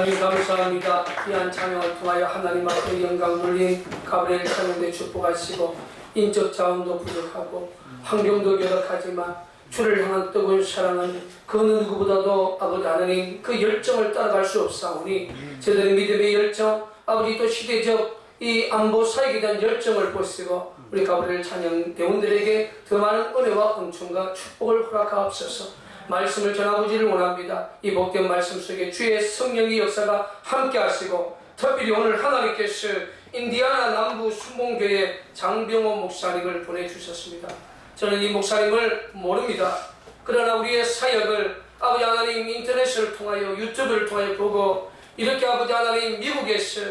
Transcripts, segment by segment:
하나님 감사합니다. 귀한 찬양을 통하여 하나님 앞에 영광 돌린 가브리엘 찬양대 축복하시고 인적 자원도 부족하고 환경도 열악하지만 주를 향한 뜨거운 사랑은 그 어느 누구보다도 아버지 하나님 그 열정을 따라갈 수 없사오니 저들의 믿음의 열정, 아버지 또 시대적 이 안보 사역에 대한 열정을 보시고 우리 가브리엘 찬양 대원들에게 더 많은 은혜와 은총과 축복을 허락하옵소서. 말씀을 전하고지를 원합니다. 이 복된 말씀 속에 주의 성령의 역사가 함께 하시고 특별히 오늘 하나님께서 인디아나 남부 순봉교회 장병호 목사님을 보내주셨습니다. 저는 이 목사님을 모릅니다. 그러나 우리의 사역을 아버지 하나님 인터넷을 통하여 유튜브를 통하여 보고 이렇게 아버지 하나님 미국에서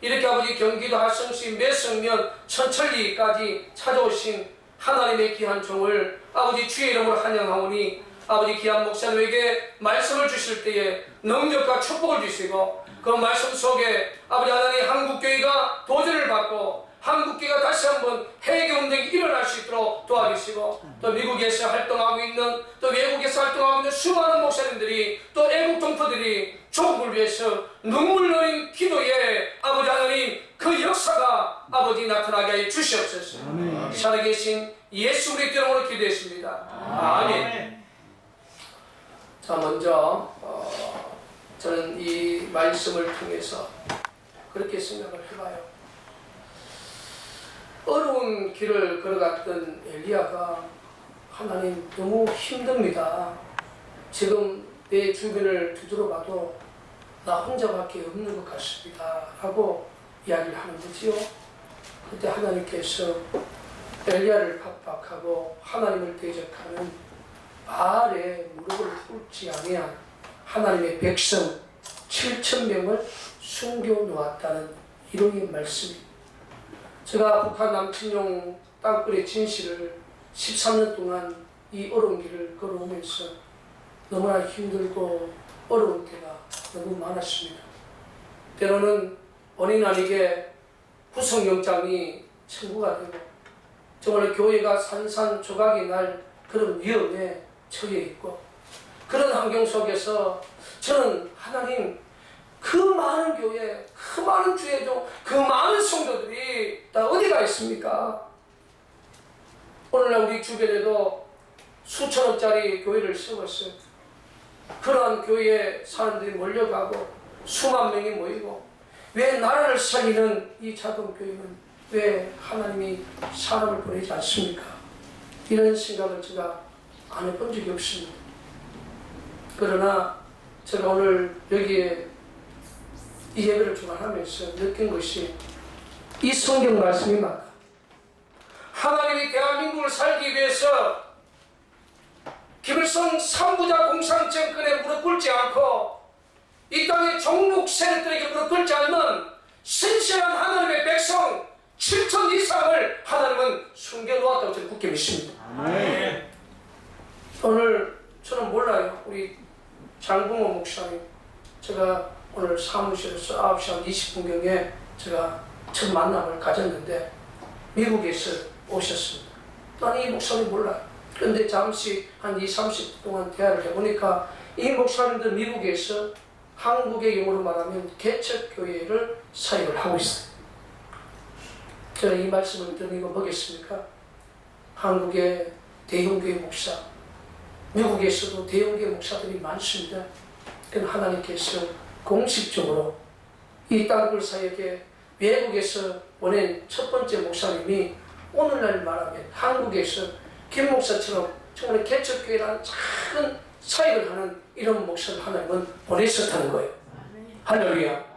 이렇게 아버지 경기도 하성시 매성면 천천리까지 찾아오신 하나님의 귀한 종을 아버지 주의 이름으로 환영하오니 아버지 귀한 목사님에게 말씀을 주실 때에 능력과 축복을 주시고 그 말씀 속에 아버지 하나님 한국교회가 도전을 받고 한국교회가 다시 한번 회개운동이 일어날 수 있도록 도와주시고 또 미국에서 활동하고 있는 또 외국에서 활동하고 있는 수많은 목사님들이 또 애국 동포들이 조국을 위해서 눈물 흘린 기도에 아버지 하나님 그 역사가 아버지 나타나게 해 주시옵소서. 살아계신 예수 그리스도 이름으로 기도했습니다. 아멘. 자, 먼저 저는 이 말씀을 통해서 그렇게 생각을 해봐요. 어려운 길을 걸어갔던 엘리야가 하나님 너무 힘듭니다. 지금 내 주변을 두드려봐도 나 혼자밖에 없는 것 같습니다 라고 이야기를 하는 거지요. 그때 하나님께서 엘리야를 박박하고 하나님을 대적하는 바알에 무릎을 꿇지 아니한 하나님의 백성 7,000명을 숨겨놓았다는 이론의 말씀입니다. 제가 북한 남친용 땅굴의 진실을 13년 동안 이 어려운 길을 걸어오면서 너무나 힘들고 어려운 때가 너무 많았습니다. 때로는 원인 아니게 구속영장이 청구가 되고 정말 교회가 산산조각이 날 그런 위험에 처해 있고 그런 환경 속에서 저는 하나님 그 많은 교회, 그 많은 주의 종, 그 많은 성도들이 다 어디가 있습니까? 오늘날 우리 주변에도 수천억짜리 교회를 세웠어요. 그러한 교회에 사람들이 몰려가고 수만 명이 모이고 왜 나라를 살리는 이 작은 교회는 왜 하나님이 사람을 보내지 않습니까? 이런 생각을 제가 안 해본 적이 없습니다. 그러나 제가 오늘 여기에 이 예배를 주관하면서 느낀 것이 이 성경 말씀이 맞다. 하나님이 대한민국을 살기 위해서 김일성 3부자 공산정권에 무릎 꿇지 않고 이 땅의 종북 세력들에게 무릎 꿇지 않는 신실한 하나님의 백성 7천 이상을 하나님은 숨겨놓았다고 저는 굳게 믿습니다. 오늘 저는 몰라요. 우리 장봉호 목사님 제가 오늘 사무실에서 9시 한 20분경에 제가 첫 만남을 가졌는데 미국에서 오셨습니다. 나는 이 목사님 몰라요. 그런데 잠시 한 20-30분 동안 대화를 해보니까 이 목사님들 미국에서 한국의 용어로 말하면 개척교회를 사역을 하고 있어요. 제가 이 말씀을 드리고 뭐겠습니까? 한국의 대형교회 목사, 미국에서도 대형교회 목사들이 많습니다. 그러나 하나님께서 공식적으로 이 땅굴 사역에 외국에서 보낸 첫 번째 목사님이 오늘날 말하면 한국에서 김 목사처럼 정말 개척교회라는 작은 사역을 하는 이런 목사를 하나님은 보내셨다는 거예요. 할렐루야.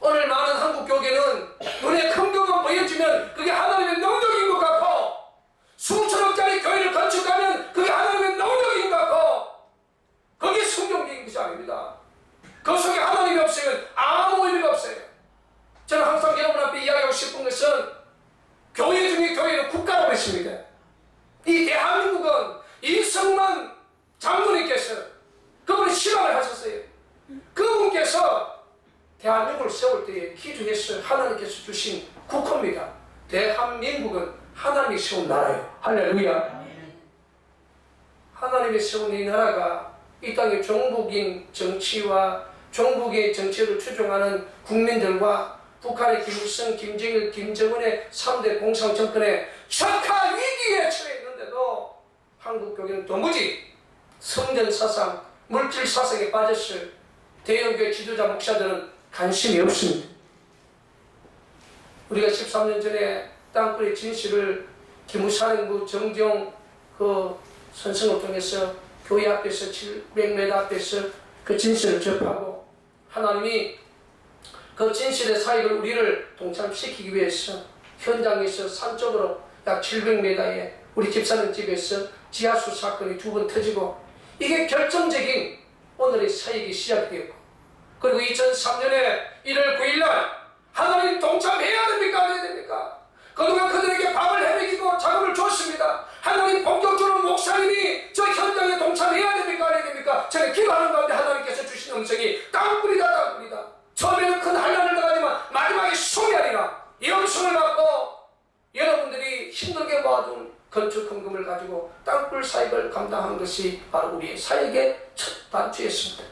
오늘 많은 한국 교계는 눈에 큰 것만 보여주면 그게 하나님의 능력인 것 같고 수천억짜리 교회를 건축하면 그게 하나님의 능력인 것 같고 그게 성경적인 것이 아닙니다. 그 속에 하나님이 없으면 아무 의미가 없어요. 저는 항상 여러분 앞에 이야기하고 싶은 것은 교회 중에 교회는 국가라고 했습니다. 이 대한민국은 이성만 장로님께서 그분이 신앙을 하셨어요. 그분께서 대한민국을 세울 때에 기준해서 하나님께서 주신 국호입니다. 대한민국은 하나님이 세운 나라예요. 할렐루야. 하나님이 세운 이 나라가 이 땅의 종북인 정치와 종북의 정치를 추종하는 국민들과 북한의 김일성, 김정일, 김정은의 3대 공산 정권의 척하 위기에 처해 있는데도 한국 교회는 도무지 성전 사상, 물질 사상에 빠졌을 대형교회 지도자 목사들은 관심이 없습니다. 우리가 13년 전에 땅굴의 진실을 기무사령부 정경 그 선생을 통해서 교회 앞에서 700m 앞에서 그 진실을 접하고 하나님이 그 진실의 사역을 우리를 동참시키기 위해서 현장에서 산 쪽으로 약 700m에 우리 집사님 집에서 지하수 사건이 2번 터지고 이게 결정적인 오늘의 사역이 시작되었고 그리고 2003년에 1월 9일날 하나님 동참해야 됩니까? 안 해야 됩니까? 그동안 그들에게 밥을 해먹이고 자금을 줬습니다. 하나님 본격적으로 목사님이 저 현장에 동참해야 됩니까? 안 해야 됩니까? 저는 기도하는 가운데 하나님께서 주신 음성이 땅굴이다 땅굴이다. 처음에는 큰 한란을 당하지만 마지막에 소멸이라 이 음성을 갖고 여러분들이 힘들게 모아둔 건축 헌금을 가지고 땅굴 사역을 감당한 것이 바로 우리의 사역의 첫 단추였습니다.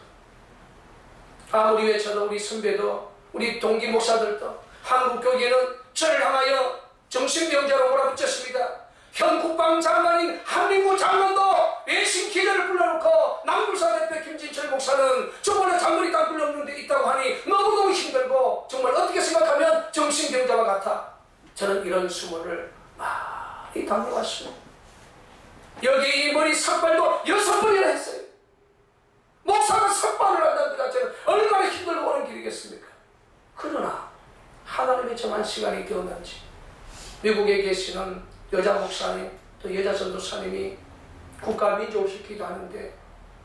아무리 외쳐도 우리 선배도 우리 동기 목사들도 한국 교계는 저를 향하여 정신병자로 몰아붙였습니다. 현 국방장관인 한민구 장관도 외신 기자를 불러놓고 남불사 대표 김진철 목사는 저번에 장거리 땅굴 없는 데 있다고 하니 너무너무 힘들고 정말 어떻게 생각하면 정신병자와 같아. 저는 이런 수모를 많이 당해왔습니다. 여기 이 머리 삭발도 6번이나 했어요. 목사가 삭발을 한다는 그 자체는 얼마나 힘들고 오는 길이겠습니까? 그러나 하나님의 정한 시간이 되었는지 미국에 계시는 여자 목사님 또 여자 전도사님이 국가민족을 시키기도 하는데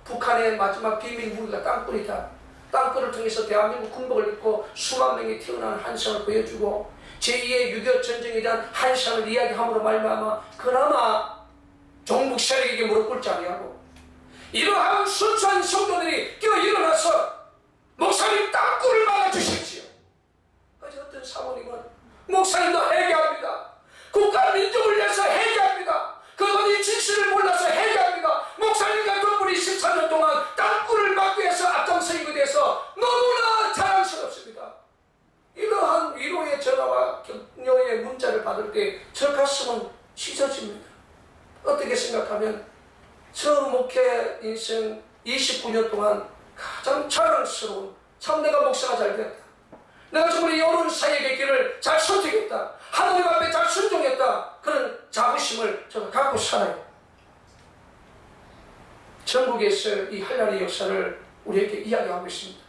북한의 마지막 비밀 무기가 땅굴이다. 땅굴을 통해서 대한민국 군복을 입고 수만 명이 태어난 한상을 보여주고 제2의 6.25 전쟁에 대한 한상을 이야기함으로 말미암아 그나마 종북 세력에게 무릎 꿇지 아니하고 이러한 순수한 성도들이 끼어 일어나서 목사님 땅굴을 막아주십시오. 그래서 어떤 사모님은 목사님도 회개합니다. 국가 민족을 위해서 회개합니다. 그분이 진실을 몰라서 회개합니다. 목사님 같은 분이 14년 동안 땅굴을 막기 위해서 앞장서게 돼서 너무나 자랑스럽습니다. 이러한 위로의 전화와 격려의 문자를 받을 때 저 가슴은 찢어집니다. 어떻게 생각하면 저 목회 인생 29년 동안 가장 자랑스러운 참 내가 목사가 잘 됐다. 내가 정말 여론 사역의 길을 잘 선택했다. 하나님 앞에 잘 순종했다. 그런 자부심을 제가 갖고 살아요. 전국에서 이 한란의 역사를 우리에게 이야기하고 있습니다.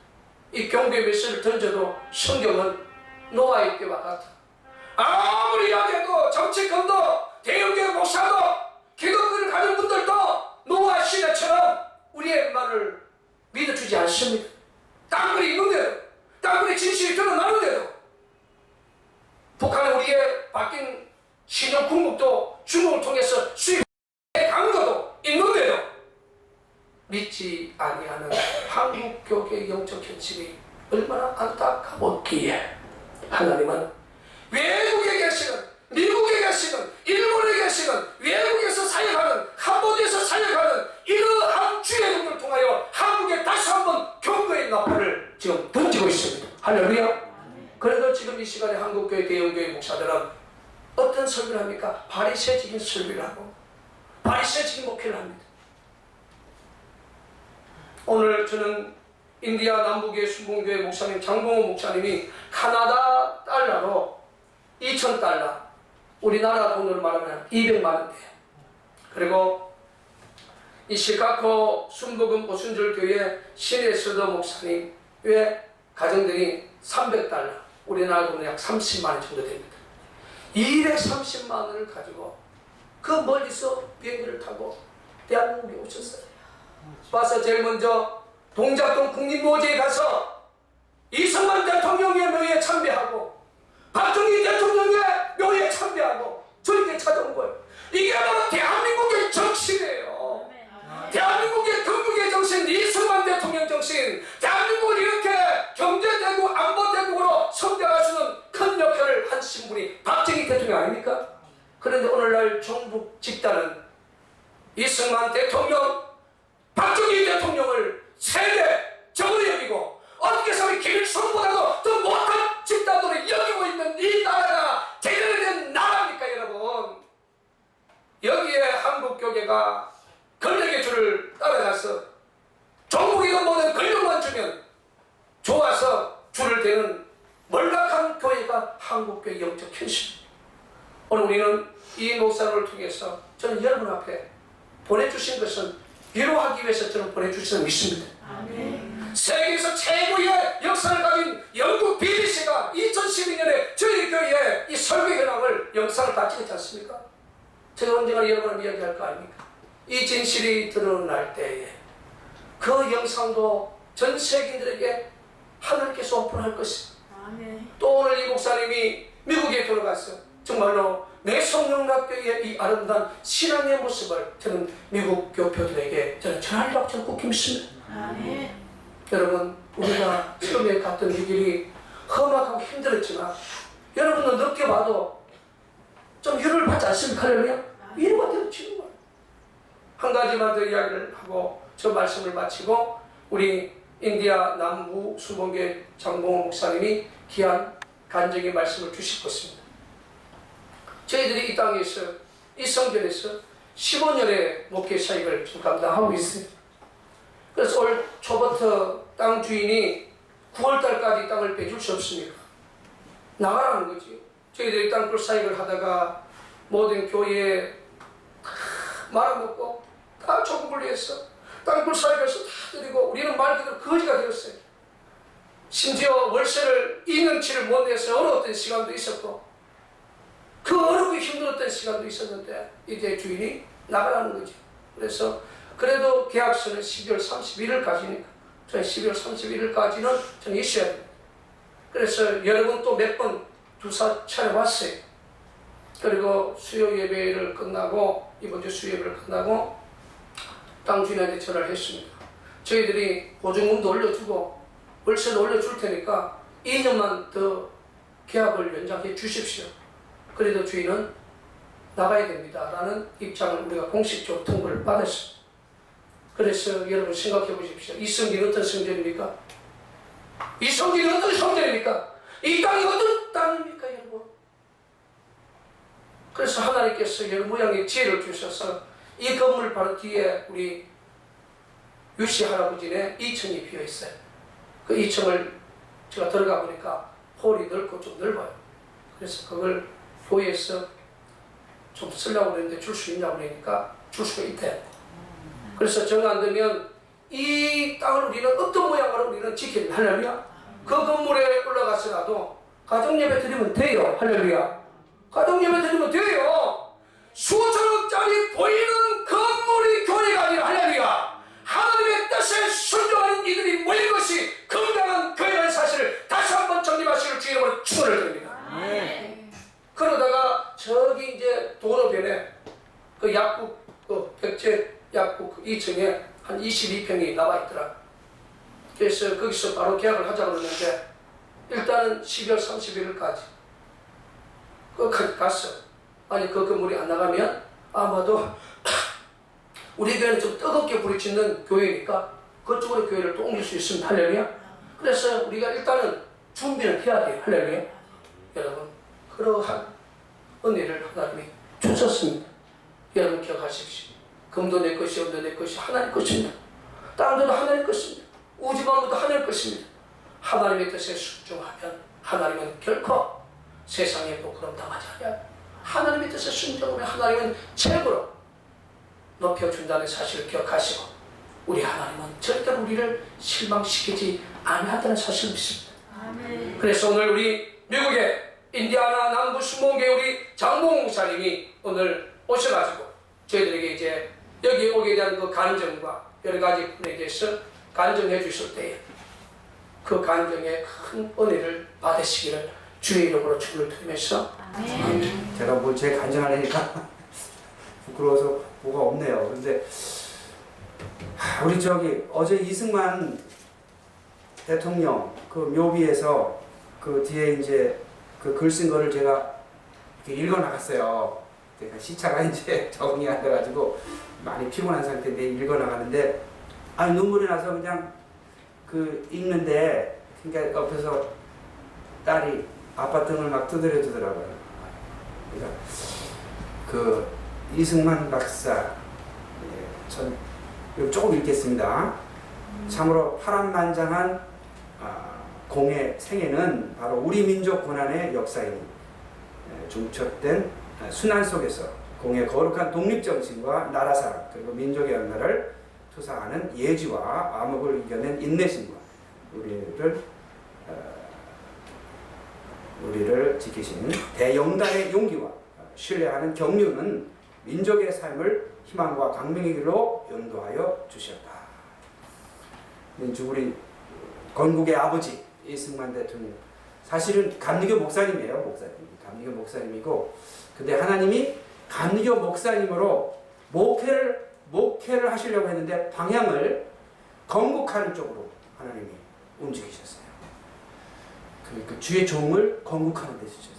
이 경고의 메시지를 던져도 성경은 노아의 때와 같아. 아무리 이야기해도 정치권도 대형교회 목사도 기독교를 가진 분들도 노아 시대처럼 우리의 말을 믿어주지 않습니다. 땅굴이 있는데도 땅굴의 진실이 드러나는데도 북한은 우리의 바뀐 신형 군국도 중국을 통해서 수입해 간 것도 있는데도 믿지 아니하는 한국 교계의 영적 현실이 얼마나 안타까웠기에 하나님은 외국에 계시는 미국에 계시는 일본에 계시는 외국에서 사역하는 캄보디아에서 사역하는 이러한 주의들을 통하여 한국에 다시 한번 경고의 나팔을 지금 던지고 있습니다. 할렐루야. 그래도 지금 이 시간에 한국교회 대형교회 목사들은 어떤 설교를 합니까? 바리새적인 설교를 하고 바리새적인 목회를 합니다. 오늘 저는 인디아 남부교회 순봉교회 목사님 장봉호 목사님이 카나다 달러로 2,000달러 우리나라 돈으로 말하면 200만원대 그리고 이 시카고 순복음 오순절교회 신혜서도 목사님의 가정들이 300달러 우리나라 돈으로 약 30만원 정도 됩니다. 230만원을 가지고 그 멀리서 비행기를 타고 대한민국에 오셨어요. 와서 제일 먼저 동작동 국립묘지에 가서 이승만 대통령의 묘에 참배하고 박정희 대통령의 묘에 참배하고 저에게 찾아온 거예요. 이게 바로 대한민국의 정신이에요. 대한민국의 건국의 정신, 이승만 대통령 정신. 대한민국을 이렇게 경제대국, 안보대국으로 성장하시는 큰 역할을 하신 분이 박정희 대통령 아닙니까? 그런데 오늘날 종북 집단은 이승만 대통령, 박정희 대통령을 편심. 오늘 우리는 이 목사를 통해서 저는 여러분 앞에 보내주신 것은 위로하기 위해서 저는 보내주신 믿습니다. 세계에서 최고의 역사를 가진 영국 BBC가 2012년에 저희 교회에 이 설교 현황을 영상을 다 찍었지 않습니까? 제가 언젠가 여러분을 이야기할 거 아닙니까? 이 진실이 드러날 때에 그 영상도 전 세계인들에게 하나님께서 오픈할 것입니다. 또 오늘 이 목사님이 미국에 돌아가서 정말로 내성령학교의 이 아름다운 신앙의 모습을 저는 미국 교표들에게 저는 전하리라고 저는 꼭 믿습니다. 여러분, 우리가 처음에 갔던 이 길이 험악하고 힘들었지만 여러분은 늦게 봐도 좀 위로를 받지 않습니까? 할렐루야? 위로가 되어지는 거예요. 한 가지만 더 이야기를 하고 저 말씀을 마치고 우리 인디아 남부 수봉교회 장봉 목사님이 귀한 간증의 말씀을 주실 것입니다. 저희들이 이 땅에서 이 성전에서 15년의 목회 사역을 지금 감당하고 있습니다. 그래서 올 초부터 땅 주인이 9월달까지 땅을 빼줄 수 없습니까? 나가라는 거지. 저희들이 땅굴 사역을 하다가 모든 교회에 말아먹고 다 조국분리해서 땅굴 사역에서 다 드리고 우리는 말 그대로 거지가 되었어요. 심지어 월세를 2년치를 못 내서 어려웠던 시간도 있었고 그 어렵고 힘들었던 시간도 있었는데 이제 주인이 나가라는 거죠. 그래서 그래도 계약서는 12월 31일까지니까 저는 12월 31일까지는 저는 있어야 됩니다. 그래서 여러분 또 몇 번 주사 차려봤어요. 그리고 수요 예배를 끝나고 이번 주 수요 예배를 끝나고 땅 주인한테 전화를 했습니다. 저희들이 보증금도 올려주고 월세도 올려줄 테니까 2년만 더 계약을 연장해 주십시오. 그래도 주인은 나가야 됩니다 라는 입장을 우리가 공식적으로 통보를 받았습니다. 그래서 여러분 생각해 보십시오. 이 성전이 어떤 성전입니까? 이 성전이 어떤 성전입니까? 이 땅이 어떤 땅입니까 여러분? 그래서 하나님께서 여러 모양의 지혜를 주셔서 이 건물 바로 뒤에 우리 유씨 할아버지네 2층이 비어있어요. 그 2층을 제가 들어가 보니까 홀이 넓고 좀 넓어요. 그래서 그걸 교회에서 좀 쓰려고 그랬는데 줄 수 있냐고 그러니까 줄 수가 있대. 그래서 정 안 되면 이 땅을 우리는 어떤 모양으로 우리는 지킵니다. 할렐루야. 그 건물에 올라가서라도 가정예배 드리면 돼요. 할렐루야. 가정예배 드리면 돼요. 수천억짜리 보이는 건물이 교회가 아니라 할렐루야. 하나님의 뜻에 순종하는 이들이 모인 것이 건강한 교회라는 사실을 다시 한번 정립하시길 주님으로 축원을 드립니다. 그러다가 저기 이제 도로변에 그 약국 그 백제 약국 2층에 한 22평이 남아 있더라. 그래서 거기서 바로 계약을 하자고 그러는데 일단은 12월 31일까지 거기까지 갔어. 아니 그 건물이 안 나가면 아마도 우리 교회는 좀 뜨겁게 부딪히는 교회니까 그쪽으로 교회를 또 옮길 수 있습니다. 할렐루야. 그래서 우리가 일단은 준비를 해야 돼요. 할렐루야. 여러분 그러한 은혜를 하나님이 주셨습니다. 여러분 기억하십시오. 금도 내 것이 은도 내 것이 하나님 것입니다. 땅도 하나님 것입니다. 우주만물도 하나님 것입니다. 하나님의 뜻에 순종하면 하나님은 결코 세상에 부끄럼 당하지 않아요. 하나님의 뜻에 순종하면 하나님은 최고로 높여준다는 사실을 기억하시고 우리 하나님은 절대로 우리를 실망시키지 아니하다는 사실을 믿습니다. 아멘. 그래서 오늘 우리 미국의 인디아나 남부 수봉교회 우리 장봉 목사님이 오늘 오셔가지고 저희들에게 이제 여기 오게 대한 그 간증과 여러 가지 분에 대해서 간증해 주실 때에 그 간증에 큰 은혜를 받으시기를 주의 이름으로 축원을 드리면서 아멘. 제가 뭐 제 간증하려니까 부끄러워서 뭐가 없네요. 근데 우리 저기 어제 이승만 대통령 그 묘비에서 그 뒤에 이제 그 글 쓴 거를 제가 이렇게 읽어 나갔어요. 제가 시차가 이제 적응이 안 돼가지고 많이 피곤한 상태인데 읽어 나가는데 눈물이 나서 그냥 그 읽는데 그러니까 옆에서 딸이 아빠 등을 막 두드려 주더라고요. 그러니까 그 이승만 박사 전 조금 읽겠습니다. 참으로 파란만장한 공의 생애는 바로 우리 민족 고난의 역사이니 중첩된 순환 속에서 공의 거룩한 독립정신과 나라사랑 그리고 민족의 연나를 투사하는 예지와 암흑을 이겨낸 인내심과 우리를 지키신 대영단의 용기와 신뢰하는 경륜은 민족의 삶을 희망과 강명의 길로 인도하여 주셨다. 우리 건국의 아버지 이승만 대통령 사실은 감리교 목사님이에요. 감리교 목사님이고 근데 하나님이 감리교 목사님으로 목회를 하시려고 했는데 방향을 건국하는 쪽으로 하나님이 움직이셨어요. 그 주의 종을 건국하는 데 쓰셨어요.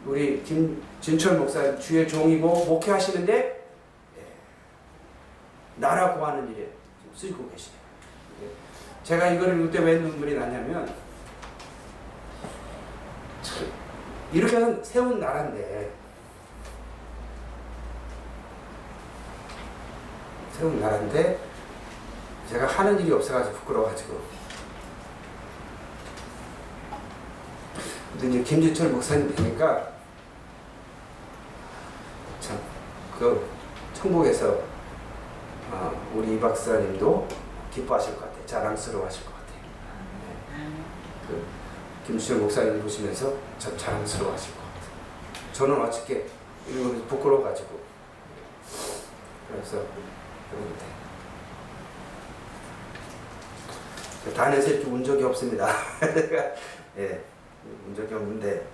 우리 김진철 목사님 주의 종이고 목회하시는데 나라 구하는 일에 쓰고 계시네요. 제가 이걸 읽을 때 왜 눈물이 나냐면 이렇게 해서 세운 나라인데 제가 하는 일이 없어가지고 부끄러워가지고 근데 이제 김진철 목사님 되니까 참 그 천국에서 우리 이 박사님도 기뻐하실 것 같아요. 자랑스러워하실 것 같아요. 그 김진철 목사님 보시면서 참 자랑스러워하실 것 같아요. 저는 어떻게 이런 거 부끄러워가지고 그래서 단에서 이렇게 운 적이 없습니다. 예, 운 적이 없는데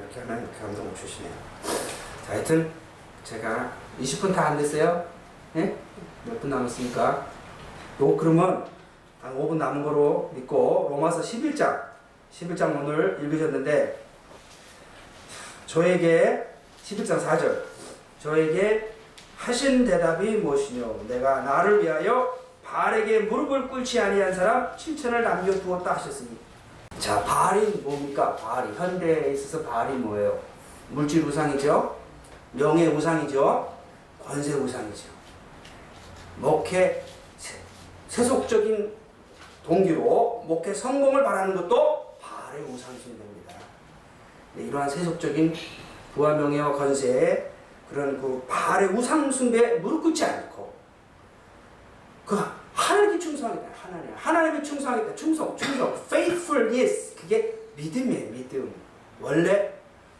이렇게 하면 감동을 주시네요. 자, 하여튼 제가 20분 다 안 됐어요. 예? 몇 분 남았습니까? 그러면 한 5분 남은 거로 믿고 로마서 11장 오늘 읽으셨는데 저에게 11장 4절 저에게 하신 대답이 무엇이뇨 내가 나를 위하여 바알에게 무릎을 꿇지 아니한 사람 7천을 남겨두었다 하셨으니 자 바알이 뭡니까? 바알이 현대에 있어서 바알이 뭐예요? 물질 우상이죠. 명예 우상이죠. 권세 우상이죠. 목회 세속적인 동기로 목회 성공을 바라는 것도 바알의 우상숭배입니다. 이러한 세속적인 부와 명예와 권세에 그런 그 바알의 우상숭배에 무릎 꿇지 않고 그 하나님께 충성하겠다. 하나님께 충성하겠다. 충성. faithfulness 그게 믿음이에요. 믿음. 원래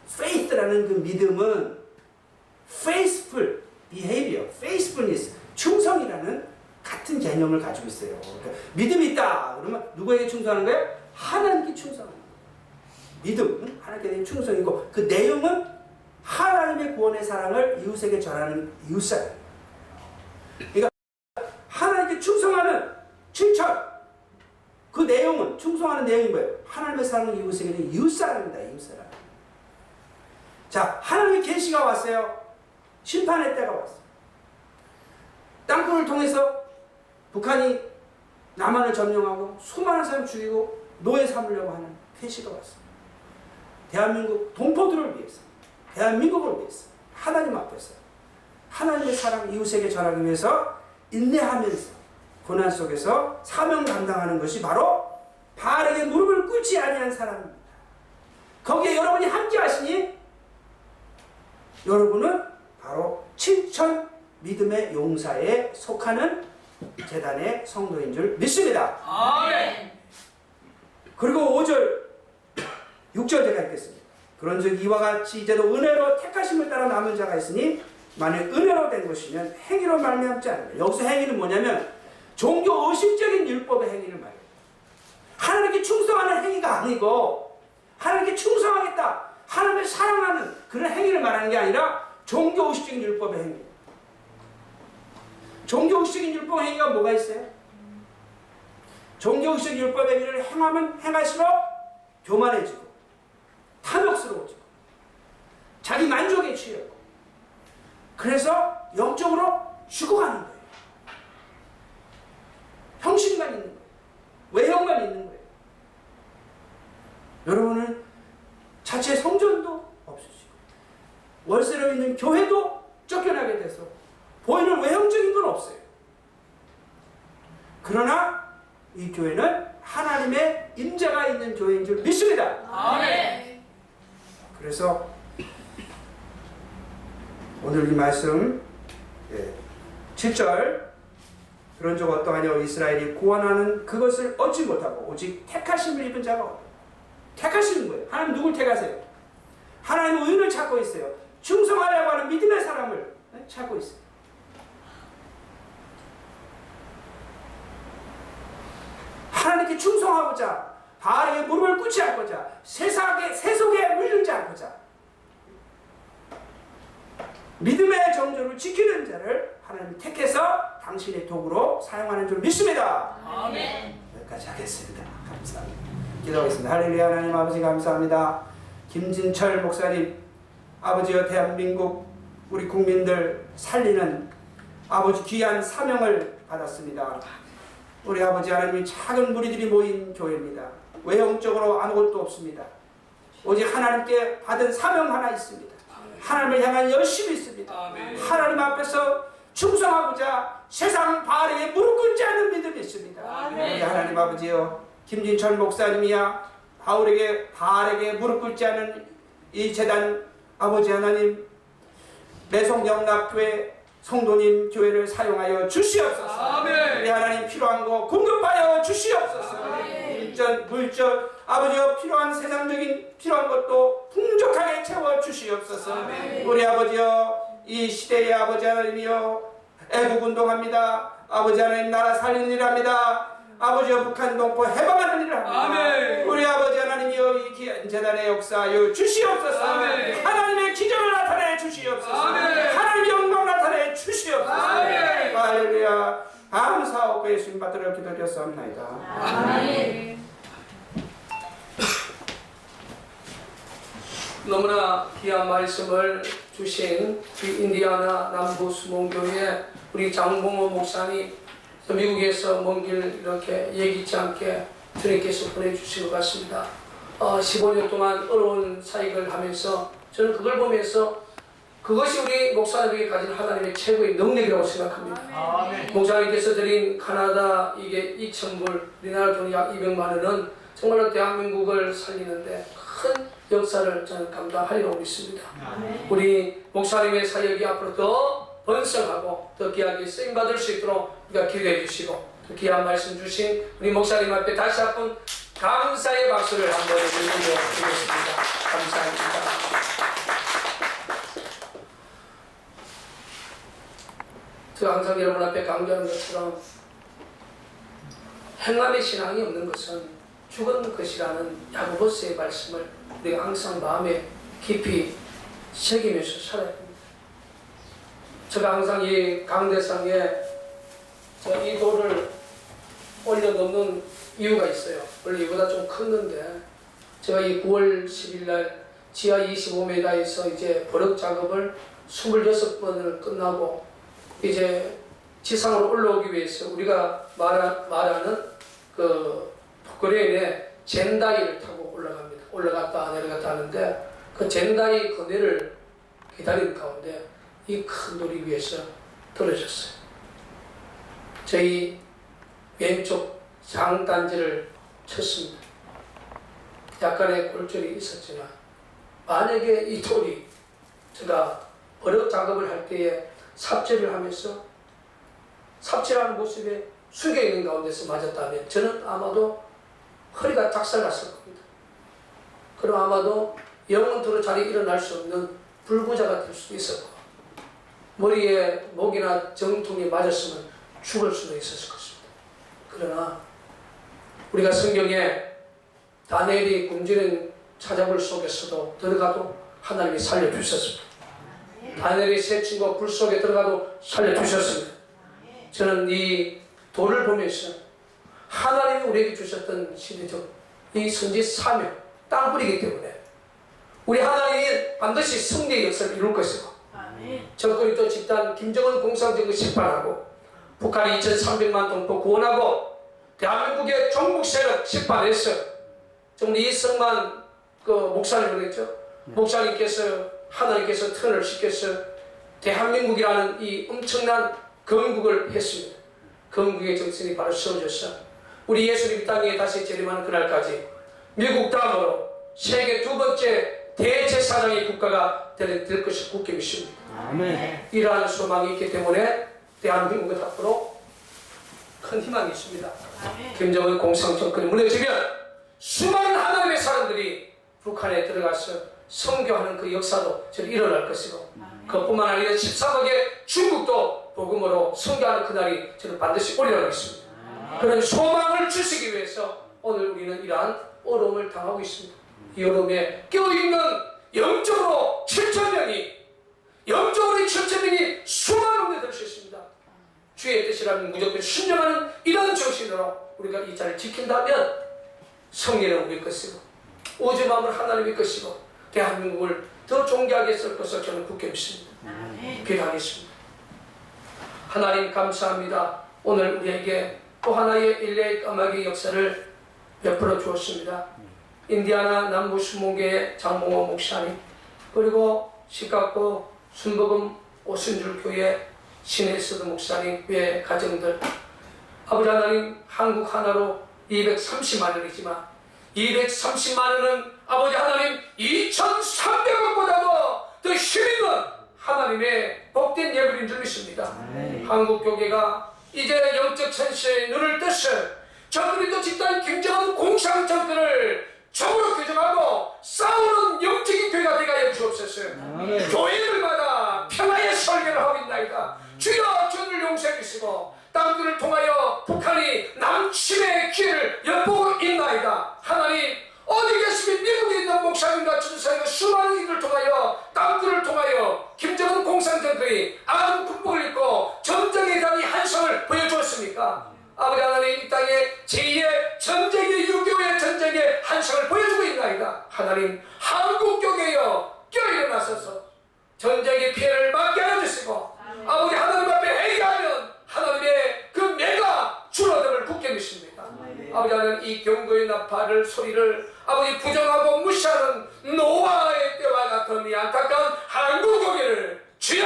faith라는 그 믿음은 faithful behavior, faithfulness 충성이라는 같은 개념을 가지고 있어요. 그러니까 믿음이 있다. 그러면 누구에게 충성하는 거예요? 하나님께 충성하는 거예요. 믿음, 하나님께 대한 충성이고 그 내용은 하나님의 구원의 사랑을 이웃에게 전하는 이웃사랑. 그러니까 하나님께 충성하는 7천 그 내용은 충성하는 내용이 뭐예요? 하나님의 사랑을 이웃에게 대한 이웃사랑입니다. 이웃사랑. 자, 하나님의 계시가 왔어요. 심판의 때가 왔어요. 땅굴을 통해서 북한이 남한을 점령하고 수많은 사람 죽이고 노예 삼으려고 하는 계시가 왔어요. 대한민국 동포들을 위해서 대한민국을 위해서 하나님 앞에서 하나님의 사랑 이웃에게 전하기 위해서 인내하면서 고난 속에서 사명 감당하는 것이 바로 바알에게 무릎을 꿇지 아니한 사람입니다. 거기에 여러분이 함께 하시니 여러분은 바로 7천 믿음의 용사에 속하는 재단의 성도인 줄 믿습니다. 아멘. 그리고 5절 6절 제가 읽겠습니다. 그런즉 이와 같이 이제도 은혜로 택하심을 따라 남은 자가 있으니 만일 은혜로 된 것이면 행위로 말미암지 않는다. 여기서 행위는 뭐냐면 종교 의식적인 율법의 행위를 말해요. 하나님께 충성하는 행위가 아니고 하나님께 충성하겠다. 하나님을 사랑하는 그런 행위를 말하는 게 아니라 종교 의식적인 율법의 행위. 종교 의식적인 율법 행위가 뭐가 있어요? 종교 의식적인 율법 행위를 행하면 행할수록 교만해지고 탐욕스러워지고 자기 만족에 취하고 그래서 영적으로 죽어가는 거예요. 형식만 있는 거예요. 외형만 있는 거예요. 여러분은 자체 성전도 없으시고 월세로 있는 교회도 쫓겨나게 돼서 보이는 외형적인 건 없어요. 그러나 이 교회는 하나님의 임재가 있는 교회인 줄 믿습니다. 아멘. 그래서 오늘 이 말씀 7절 그런 적 어떠하냐 이스라엘이 구원하는 그것을 얻지 못하고 오직 택하심을 입은 자가 없다. 택하시는 거예요. 하나님 누굴 택하세요? 하나님 의인을 찾고 있어요. 충성하려고 하는 믿음의 사람을 찾고 있어요. 하나님께 충성하고자 바알에게 무릎을 꿇지 않고자 세속에 물들지 않고자 믿음의 정조를 지키는 자를 하나님이 택해서 당신의 도구로 사용하는 줄 믿습니다. 아멘. 여기까지 하겠습니다. 감사합니다. 기도하겠습니다. 할렐루야. 하나님 아버지 감사합니다. 김진철 목사님 아버지여 대한민국 우리 국민들 살리는 아버지 귀한 사명을 받았습니다. 우리 아버지 하나님이 작은 무리들이 모인 교회입니다. 외형적으로 아무것도 없습니다. 오직 하나님께 받은 사명 하나 있습니다. 하나님을 향한 열심이 있습니다. 하나님 앞에서 충성하고자 세상 바알에게 무릎 꿇지 않는 믿음이 있습니다. 우리 하나님 아버지여 김진철 목사님이야 바알에게 무릎 꿇지 않는 이 재단 아버지 하나님 매송영락교회 성도님 교회를 사용하여 주시옵소서. 우리 하나님 필요한 거 공급하여 주시옵소서. 일전 물질 아버지여 필요한 세상적인 필요한 것도 풍족하게 채워 주시옵소서. 우리 아버지여 이 시대의 아버지 하나님이여 애국운동합니다. 아버지 하나님 나라 살리는 일 합니다. 아버지여 북한 동포 해방하는 일을 합니다. 우리 아버지 하나님이여 이 귀한 재단의 역사여 주시옵소서. 하나님의 기적을 나타내 주시옵소서. 하나님의 영광 나타내 주시옵소서. 할렐루야. 감사하고 예수님 받들어 기도드렸사옵나이다. 아멘. 너무나 귀한 말씀을 주신 이 인디아나 남부 수목교회 우리 장봉호 목사님 미국에서 먼 길 이렇게 예기치 않게 주님께서 보내주신 것 같습니다. 15년 동안 어려운 사역을 하면서 저는 그걸 보면서 그것이 우리 목사님에게 가진 하나님의 최고의 능력이라고 생각합니다. 목사님께서 드린 카나다 이게 2,000불 우리나라 돈 약 200만 원은 정말로 대한민국을 살리는데 큰 역사를 저는 감당하리라고 믿습니다. 우리 목사님의 사역이 앞으로 더 번성하고 더 귀하게 쓰임받을 수 있도록 우리가 기도해 주시고 또 귀한 말씀 주신 우리 목사님 앞에 다시 한번 감사의 박수를 한번 드리겠습니다. 감사합니다. 제가 항상 여러분 앞에 강조하는 것처럼 행함의 신앙이 없는 것은 죽은 것이라는 야고보서의 말씀을 우리가 항상 마음에 깊이 새기면서 살아야 합니다. 제가 항상 이 강대상에 이 돌을 올려놓는 이유가 있어요. 원래 이보다 좀 컸는데 제가 이 9월 10일 날 지하 25m에서 이제 버럭 작업을 26번을 끝나고 이제 지상으로 올라오기 위해서 우리가 말하는 그 포크레인에 젠다이를 타고 올라갑니다. 올라갔다 내려갔다 하는데 그 젠다이 그네를 기다리는 가운데 이 큰 돌이 위에서 떨어졌어요. 저희 왼쪽 장단지를 쳤습니다. 약간의 골절이 있었지만 만약에 이 돌이 제가 버럭 작업을 할 때에 삽질을 하면서 삽질하는 모습에 숙여 있는 가운데서 맞았다면 저는 아마도 허리가 작살났을 겁니다. 그럼 아마도 영원토록 자리에 일어날 수 없는 불구자가 될 수도 있었고 머리에 목이나 정통에 맞았으면 죽을 수도 있었을 것입니다. 그러나 우리가 성경에 다니엘이 굶주린 찾아볼 속에서도 들어가도 하나님이 살려주셨습니다. 다니엘이 새 친구 불 속에 들어가도 살려주셨습니다. 저는 이 돌을 보면서 하나님이 우리에게 주셨던 시대적 이 선지 사명 땅뿌리기 때문에 우리 하나님이 반드시 승리의 역사를 이룰 것이고 적그리 또 집단 김정은 공산정을 심판하고 북한이 2,300만 동포 구원하고 대한민국의 종북 세력 심판해서 정말 이승만 그 목사님 그랬죠. 목사님께서 하나님께서 턴을 시켜서 대한민국이라는 이 엄청난 건국을 했습니다. 건국의 정신이 바로 세워져서 우리 예수님 땅에 다시 재림하는 그날까지 미국 다음으로 세계 두 번째 대제사장의 국가가 될 것이 굳게 믿습니다. 아멘. 이러한 소망이 있기 때문에 대한민국은 앞으로 큰 희망이 있습니다. 김정은 공산정권이 무너지면 수많은 하나님의 사람들이 북한에 들어가서 선교하는 그 역사도 저는 일어날 것이고, 그것뿐만 아니라 13억의 중국도 복음으로 선교하는 그날이 저는 반드시 오리라고 있습니다. 그런 소망을 주시기 위해서 오늘 우리는 이러한 어려움을 당하고 있습니다. 이 어려움에 껴있는 영적으로 7,000명이, 영적으로 7,000명이 수많은 분이 될 수 있습니다. 주의 뜻이라면 무조건 순종하는 이런 정신으로 우리가 이 자리를 지킨다면 성례는 우리 것이고 오직 마음은 하나님의 것이고 대한민국을 더 존귀하게 쓸 것을 저는 굳게 믿습니다. 기도하겠습니다. 하나님 감사합니다. 오늘 우리에게 또 하나의 일레의 까마귀 역사를 베풀어 주었습니다. 인디아나 남부 순복음교회 장봉호 목사님, 그리고 시카고 순복음 오순절 교회 신혜스드 목사님 외 가정들, 아버지 하나님, 한국 하나로 230만 원이지만 230만 원은 아버지 하나님 2,300원보다도 더 힘있는 하나님의 복된 예물인 줄 믿습니다. 한국 교회가 이제 영적 천시에 눈을 떠서 저들이 또 집단 김정은 공산 정권을 적으로 규정하고 싸우는 영적인 교회가 되게 주옵소서. 교회들마다 평화의 설계를 하고 있나이다. 주여 저들을 용서해 주시고 땅들을 통하여 북한이 남침의 기회를 엿보고 있나이다. 하나님, 어디 계시면 미국에 있는 목사님과 전사님과 수많은 이들을 통하여 땅들을 통하여 김정은 공산정권이 아군 군복을 입고 전쟁에 대한 이 한성을 보여주었습니까? 아버지 하나님, 이 땅에 제2의 전쟁의 6.25의 전쟁의 한성을 보여주고 있나이다. 하나님, 한국교회여 깨어일어나셔서 전쟁의 피해를 막게 해주시고 아버지 하나님 앞에 회개하면 하나님의 그 매가 줄어듦을 굳게 믿습니다. 아버지 하나님, 이 경고의 나팔을 소리를 아버지 부정하고 무시하는 노아의 때와 같은 이 안타까운 한국교회를 주여,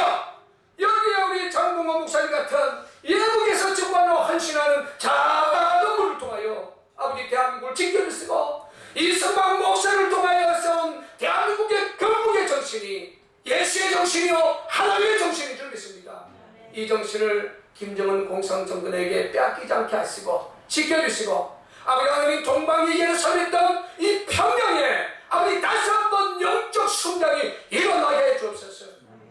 여기에 우리 장봉호 목사님 같은 예국에서 정말로 헌신하는 작은 분을 통하여 아버지 대한민국을 지켜주시고 이승만 목사를 통하여 세운 대한민국의 건국의 정신이 예수의 정신이요 하나님의 정신인 줄 믿습니다. 이 정신을 김정은 공산정권에게 빼앗기지 않게 하시고 지켜주시고 아버지 하나님, 동방이 예루살렘했던 이 평양에 아버지 다시 한번 영적 성장이 일어나게 해 주옵소서.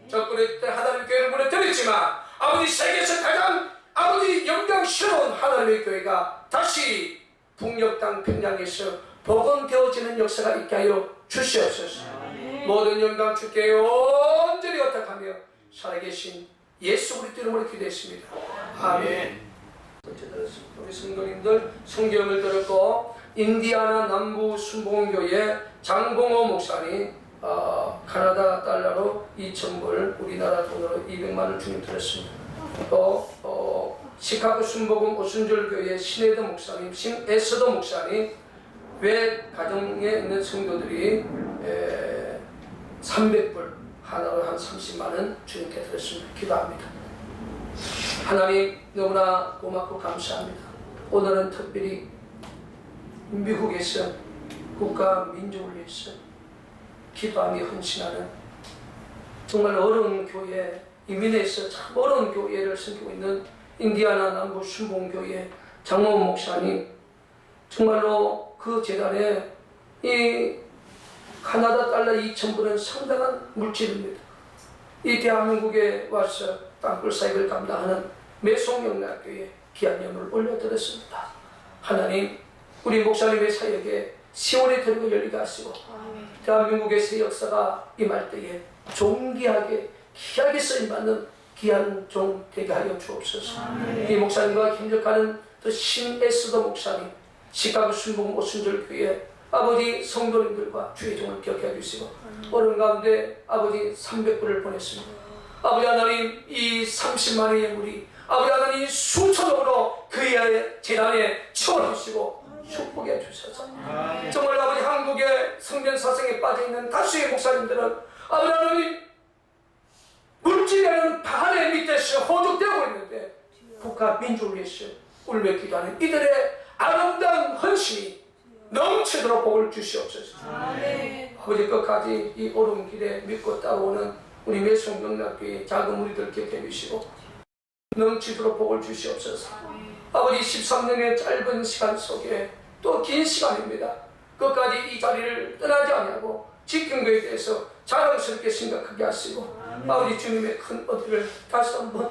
적군의 때 하나님 교회를 무너뜨렸지만 아버지 세계에서 가장 아버지 영광스러운 하나님의 교회가 다시 북녘 땅 평양에서 복원되어지는 역사가 있게 하여 주시옵소서. 모든 영광 주께 온전히 어떡하며 살아계신 예수 그리스도 이름으로 기도했습니다. 아멘. 우리 성도님들 성경을 들었고 인디아나 남부 순복음교회 장봉호 목사님 카나다 달러로 2,000불, 우리나라 돈으로 200만원 주님 드렸습니다. 또 시카고 순복음 오순절교회 신혜드 목사님, 신에스더 목사님 외 가정에 있는 성도들이 300불, 하나로 한 30만원 주님께 드렸습니다. 기도합니다. 하나님, 너무나 고맙고 감사합니다. 오늘은 특별히 미국에서 국가 민족을 위해서 기도하며 헌신하는 정말 어려운 교회, 이민에서 참 어려운 교회를 섬기고 있는 인디아나 남부 순복음교회 장모 목사님, 정말로 그 재단에 이 카나다 달러 2,000불은 상당한 물질입니다. 이 대한민국에 와서 땅굴 사역을 감당하는 매송영락교회 귀한 예물을 올려드렸습니다. 하나님, 우리 목사님의 사역에 시온의 터리가 열리게 하시고 대한민국의 새 역사가 임할 때에 존귀하게 귀하게 쓰임받는 귀한 종 되게 하여 주옵소서. 이 목사님과 힘적하는 또 신에스더 목사님, 시카고 순복음 오순절교회 아버지 성도님들과 주의 종을 기억해 주시고 어려운 가운데 아버지 300불을 보냈습니다. 아버지 하나님, 이 30만의 예물이 아버지 하나님 수천억으로 그의 재단에 채워주시고 축복해 주셔서 정말 아버지 한국의 성전 사성에 빠져있는 다수의 목사님들은 아버지 하나님 물질이라는 바늘 밑에서 호적되고 있는데 국가 민족을 위해서 울며 기도하는 이들의 아름다운 헌신이 넘치도록 복을 주시옵소서. 아멘. 아버지 끝까지 이 어려운 길에 믿고 따라오는 우리 매송명락교회 작은 무리들 곁에 주시고 넘치도록 복을 주시옵소서. 아버지 13년의 짧은 시간 속에 또 긴 시간입니다. 끝까지 이 자리를 떠나지 아니하고 지킨 것에 대해서 자랑스럽게 생각하게 하시고 아버지 주님의 큰 은혜를 다시 한번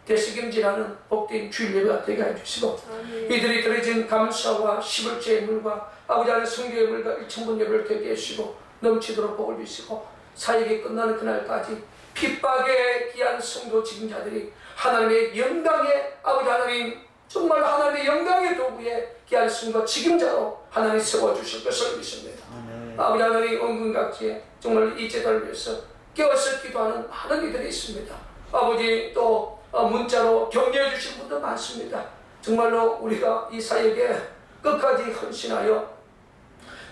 되새김질하는 복된 주일 예배가 되게 해주시고 이들이 드려진 감사와 시불제의 물과 아버지 하나님 성교의 물과 일천분 예배를 되게 해주시고 넘치도록 복을 주시고 사역이 끝나는 그날까지 핍박에 귀한 성도 직임자들이 하나님의 영광의 아버지 하나님 정말 하나님의 영광의 도구에 귀한 성도 직임자로 하나님 세워주실 것을 믿습니다. 아버지 하나님 온근각지에 정말 이 제도를 위해서 깨어서 기도하는 많은 이들이 있습니다. 아버지 또 문자로 격려해 주신 분도 많습니다. 정말로 우리가 이 사역에 끝까지 헌신하여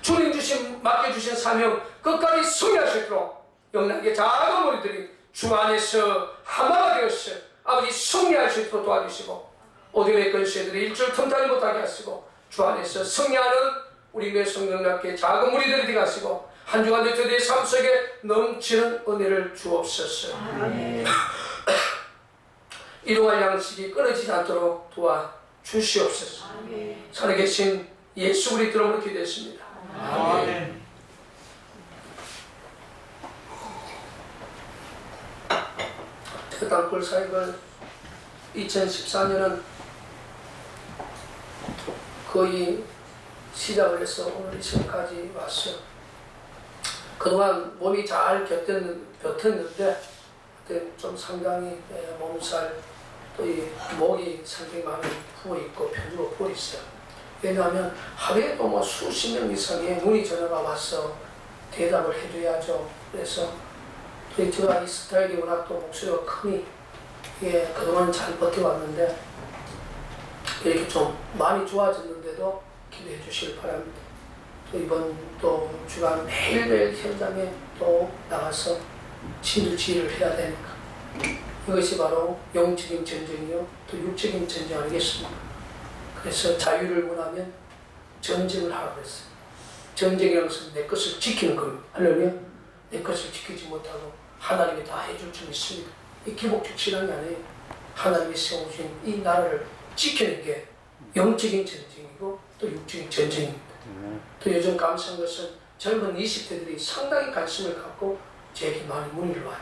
주님 주신 맡겨주신 사명 끝까지 승리할 수 있도록 영락의 작은 우리들이 주 안에서 하나가 되어서 아버지 승리할 수 있도록 도와주시고 어둠의 권세들이 일주일 틈타지 못하게 하시고 주 안에서 승리하는 우리 매성영락의 작은 우리들이 되게 하시고 한 주간의 저들의 삶 속에 넘치는 은혜를 주옵소서. 일용할 양식이 끊어지지 않도록 도와주시옵소서. 살아계신 예수 우리 이름으로 기도했습니다. 아멘. 땅굴 사역을 2014년은 거의 시작을 해서 오늘 이 시간까지 왔어요. 그동안 몸이 잘 버텼는데 좀 상당히 몸살 또 이 목이 상당히 많이 부어있고 편주로 부어있어요. 왜냐하면 하루에도 뭐 수십 명 이상의 문의 전화가 와서 대답을 해줘야죠. 그래서 또 제가 이 스타일이 워낙 또 목소리가 크니 그동안 잘 버텨왔는데 이렇게 좀 많이 좋아졌는데도 기도해 주시길 바랍니다. 또 이번 또 주간 매일매일 현장에 또 나가서 친일지휘를 해야 되니까 이것이 바로 영적인 전쟁이요 또 육적인 전쟁 아니겠습니까? 그래서 자유를 원하면 전쟁을 하라고 했어요. 전쟁이라는 것은 내 것을 지키는 겁니다. 할렐루야. 내 것을 지키지 못하고 하나님이 다 해줄 줄 믿습니다. 이 기복적 신앙이 아니에요. 하나님이 세우신 이 나라를 지키는 게 영적인 전쟁이고 또 육적인 전쟁입니다. 또 요즘 감사한 것은 젊은 20대들이 상당히 관심을 갖고 제게 많이 문의를 와요.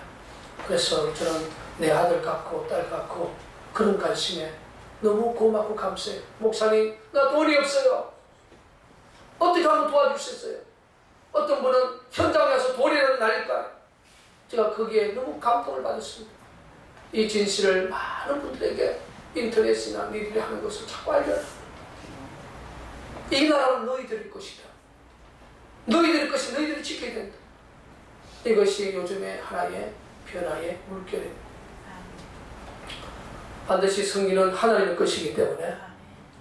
그래서 저는 내 아들 갖고 딸 갖고 그런 관심에 너무 고맙고 감사해요. 목사님 나 돈이 없어요. 어떻게 하면 도와주셨어요? 어떤 분은 현장에 와서 돈이라도 날릴까요? 제가 거기에 너무 감동을 받았습니다. 이 진실을 많은 분들에게 인터넷이나 니들이 하는 것을 자꾸 알려라. 이 나라는 너희들의 것이다. 너희들의 것이 너희들이 지켜야 된다. 이것이 요즘의 하나의 변화의 물결입니다. 반드시 승리는 하나님의 것이기 때문에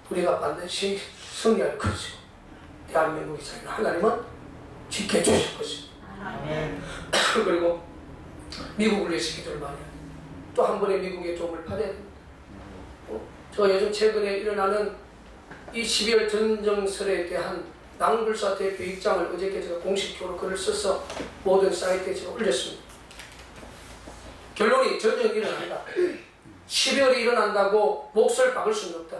우리가 반드시 승리할 것이고 대한민국의 자유는 하나님은 지켜주실 것입니다. 그리고 미국을 위해서 기도를 많이 해요. 또 한 번의 미국의 도움을 받아야 됩니다. 제가 요즘 최근에 일어나는 이 12월 전정설에 대한 낭불사 대표 입장을 어저께 제가 공식적으로 글을 써서 모든 사이트에 제가 올렸습니다. 결론이 전쟁이 일어난다. 12월이 일어난다고 몫을 박을 수는 없다.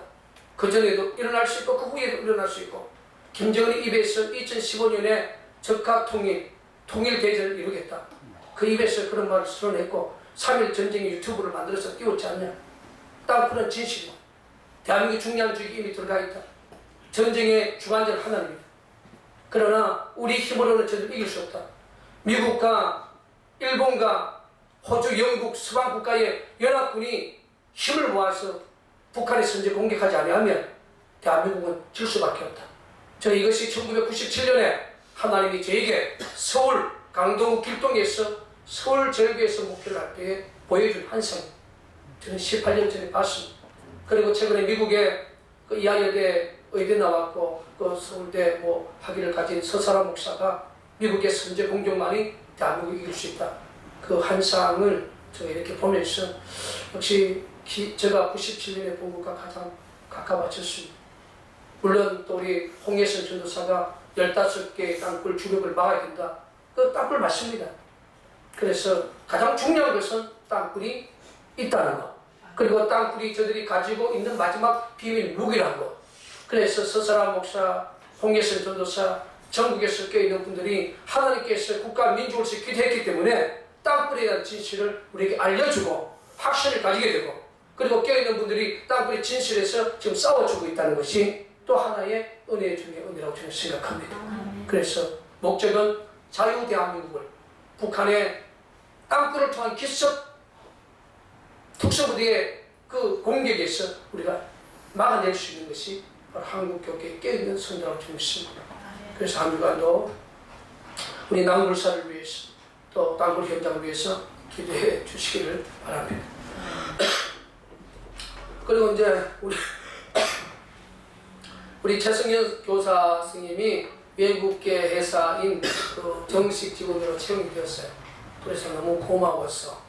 그 전에도 일어날 수 있고 그 후에도 일어날 수 있고 김정은의 입에서 2015년에 적화 통일 대전을 이루겠다. 그 입에서 그런 말을 쓸어냈고 3.1 전쟁의 유튜브를 만들어서 띄웠지 않냐. 땅푸는 진실이고 대한민국 중량주의 이미 들어가 있다. 전쟁의 주관자는 하나님이다. 그러나 우리 힘으로는 전쟁을 이길 수 없다. 미국과 일본과 호주, 영국, 서방 국가의 연합군이 힘을 모아서 북한의 선제 공격하지 않으면 대한민국은 질 수밖에 없다. 저 이것이 1997년에 하나님이 저에게 서울 강동구 길동에서 서울 절교에서 목표를 할 때에 보여준 환상. 저는 18년 전에 봤습니다. 그리고 최근에 미국의 그 이하여대 의대 나왔고 그 서울대 뭐 학위를 가진 서사람 목사가 미국의 선제 공격만이 대한민국을 이길 수 있다. 그 환상을 제가 이렇게 보면서 역시 제가 97년에 본 것과 가장 가까워졌습니다. 물론 또 우리 홍예선 전도사가 15개의 땅굴 주력을 막아야 된다. 그 땅굴 맞습니다. 그래서 가장 중요한 것은 땅굴이 있다는 것. 그리고 땅굴이 저들이 가지고 있는 마지막 비밀 무기라는 것. 그래서 서사람 목사, 홍예선 전도사, 전국에서 껴있는 분들이 하나님께서 국가 민족을 기도했기 때문에 땅굴에 대한 진실을 우리에게 알려주고 확신을 가지게 되고, 그리고 껴있는 분들이 땅굴의 진실에서 지금 싸워주고 있다는 것이 또 하나의 은혜 중에 은혜라고 저는 생각합니다. 그래서 목적은 자유 대한민국을 북한의 땅굴을 통한 기습 특수부대의 그 공격에서 우리가 막아낼 수 있는 것이 바로 한국 교회에 껴있는 성도라고 저는 믿습니다. 그래서 한 주간도 우리 낭불사를 위해서 또 땅굴 현장을 위해서 기도해 주시기를 바랍니다. 그리고 이제 우리 최승현 교사 스님이 외국계 회사인 그 정식 직원으로 채용이 되었어요. 그래서 너무 고마웠어.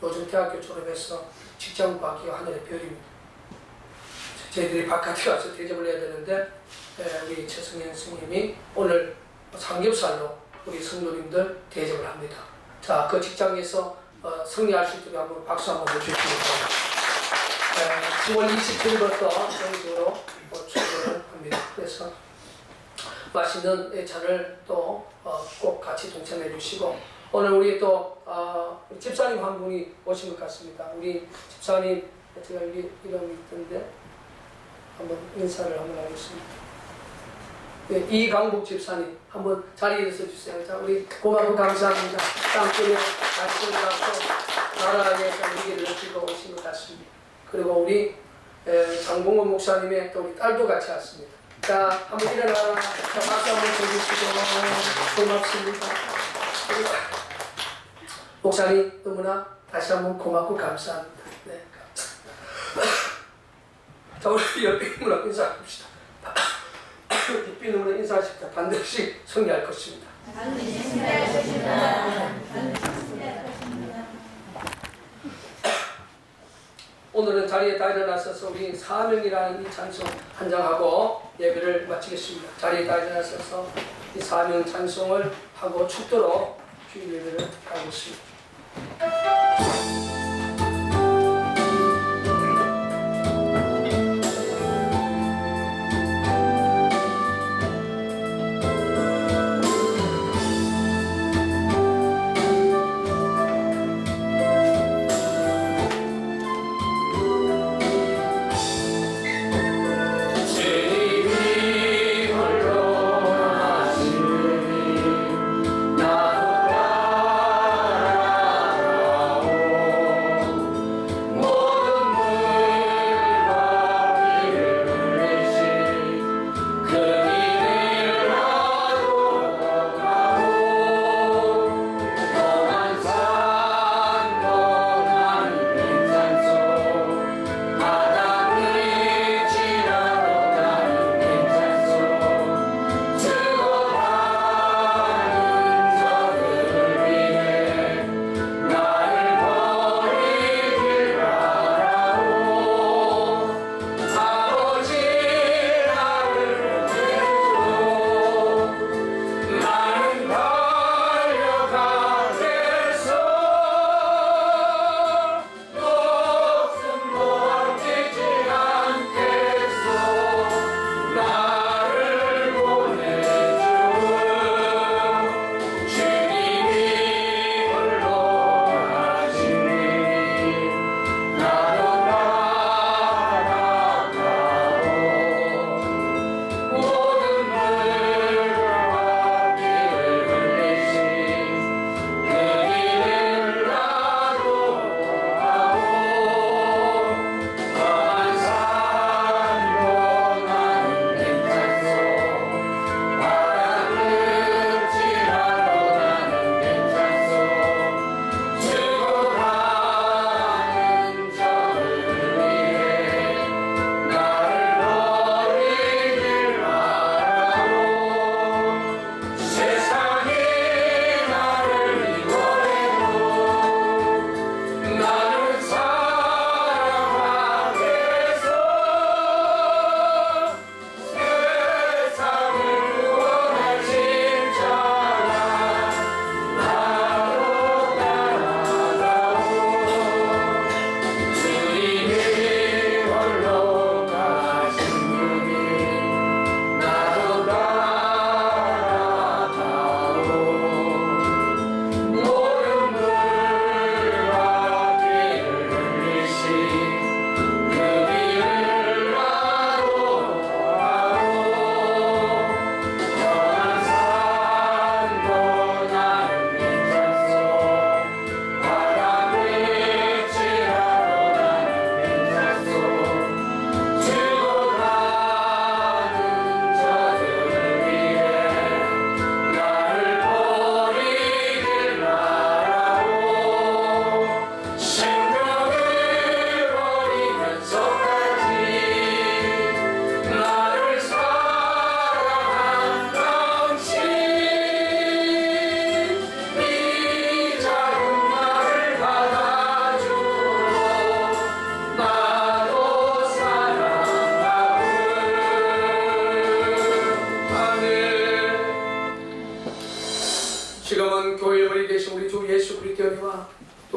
요즘 대학교 졸업해서 직장 구하기가 하늘의 별입니다. 저희들이 바깥에 가서 대접을 해야 되는데 우리 최승현 스님이 오늘 삼겹살로 우리 성도님들 대접을 합니다. 자, 그 직장에서 승리할 수 있도록 한번 박수 한번 해주시기 바랍니다. 10월 27일부터 정식으로 출근을 합니다. 그래서 맛있는 예찬을 또 꼭 같이 동참해 주시고, 오늘 우리 또 집사님 한 분이 오신 것 같습니다. 우리 집사님, 제가 여기 이름이 있던데 한번 인사를 한번 하겠습니다. 네, 이강복 집사님 한번 자리에 일어서 주세요. 자, 우리 고맙고 감사합니다. 땅굴에 말씀을 갖고 나라에 위기를 느끼고 오신 것 같습니다. 그리고 우리 장봉원 목사님의 또 우리 딸도 같이 왔습니다. 자, 한번 일어나. 자, 박수 한번 쳐주시고 고맙습니다. 목사님 너무나 다시 한번 고맙고 감사합니다. 네, 감사합니다. 자, 우리 옆에 힘으로 인사합시다. 깊이 눈으로 인사하십시다. 반드시 승리할 것입니다. 오늘은 자리에 다 일어나셔서 우리 사명이라는 이 찬송 한장하고 예배를 마치겠습니다. 자리에 다 일어나셔서 이 사명 찬송을 하고 죽도록 주일 예배를 하겠습니다. 나도 따라오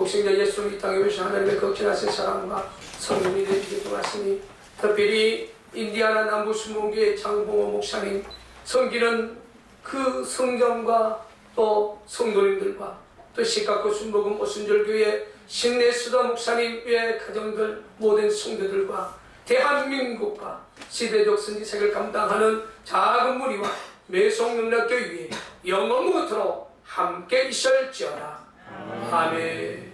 독생자 예수 이 땅에 오신 하나님의 극진하신 사랑과 성령이 내주게 도왔으니 특별히 인디아나 남부 순복음교회 장봉호 목사님 섬기는 그 성전과 또 성도님들과 또 시카고 순복음 오순절교회 신내수다 목사님의 가정들 모든 성도들과 대한민국과 시대적 선지책을 감당하는 작은 무리와 매송능력교회에 영원무토록 함께 있을지어다. 아멘.